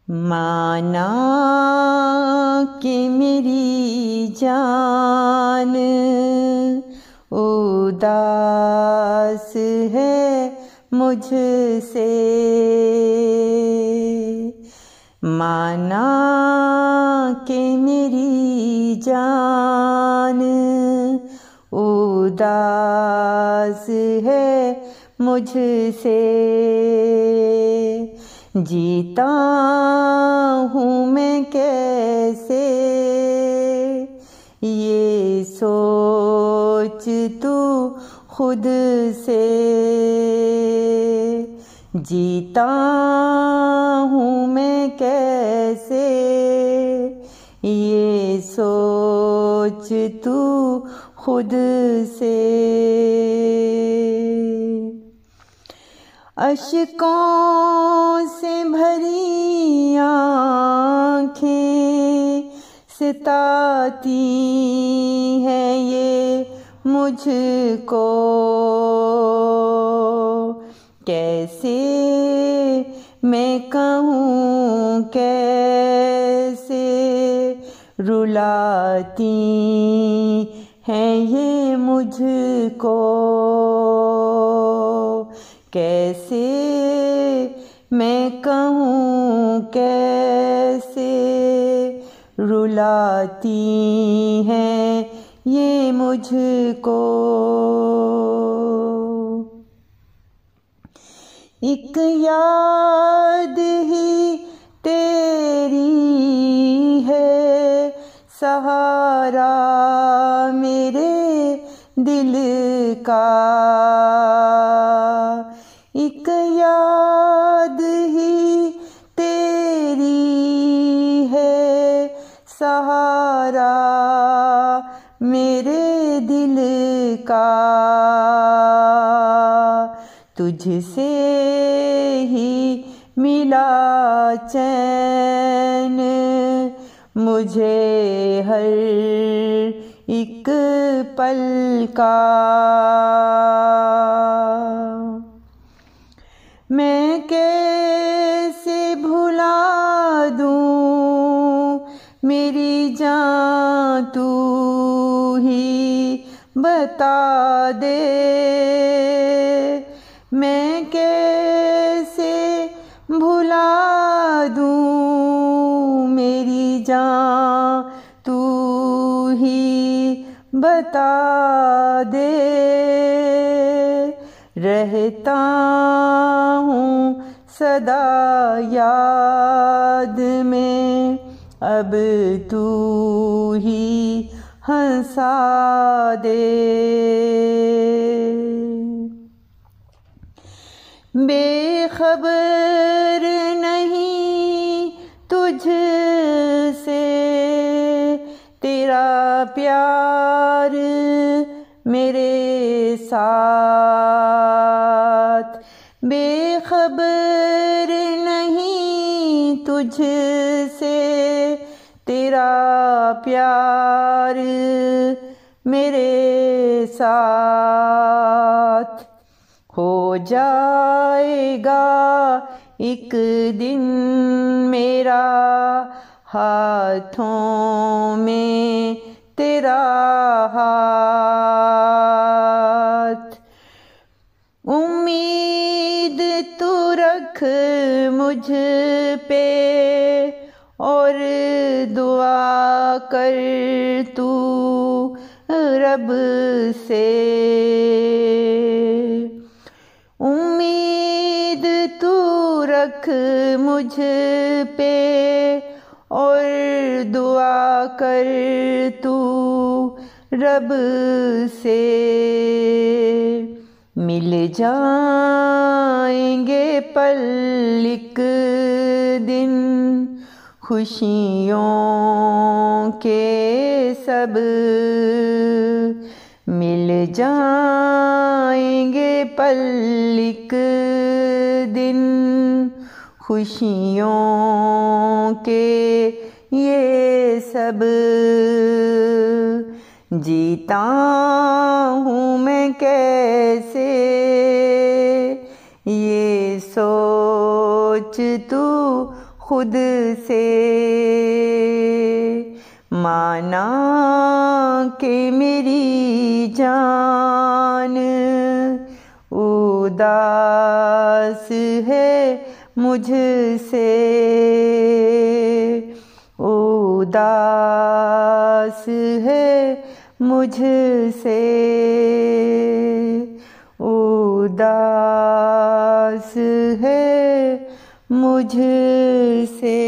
माना कि मेरी जान उदास है मुझसे, माना कि मेरी जान उदास है मुझसे। जीता हूँ मैं कैसे ये सोच तू खुद से, जीता हूँ मैं कैसे ये सोच तू खुद से। अश्कों से भरी आँखें सिताती हैं ये मुझको, कैसे मैं कहूँ कैसे रुलाती हैं ये मुझको, कैसे मैं कहूँ कैसे रुलाती हैं ये मुझको। एक याद ही तेरी है सहारा मेरे दिल का, एक याद ही तेरी है सहारा मेरे दिल का। तुझसे ही मिला चैन मुझे हर एक पल का, मैं कैसे भुला दूँ मेरी जान तू ही बता दे, मैं कैसे भुला दूँ मेरी जान तू ही बता दे। रहता हूँ सदा याद में अब तू ही हंसा दे। बेखबर नहीं तुझसे तेरा प्यार मेरे साथ, बेखबर नहीं तुझसे तेरा प्यार मेरे साथ। हो जाएगा एक दिन मेरा हाथों में तेरा हाथ, उम्मीद तू रख मुझ पे और दुआ कर तू रब से, उम्मीद तू रख मुझ पे और दुआ कर तू रब से। मिल जाएंगे पल एक दिन खुशियों के सब, मिल जाएंगे पल एक दिन खुशियों के ये सब। जीता हूँ मैं कैसे ये सोच तू खुद से। माना कि मेरी जान उदास है मुझसे, उदास है मुझसे, उदास है मुझसे।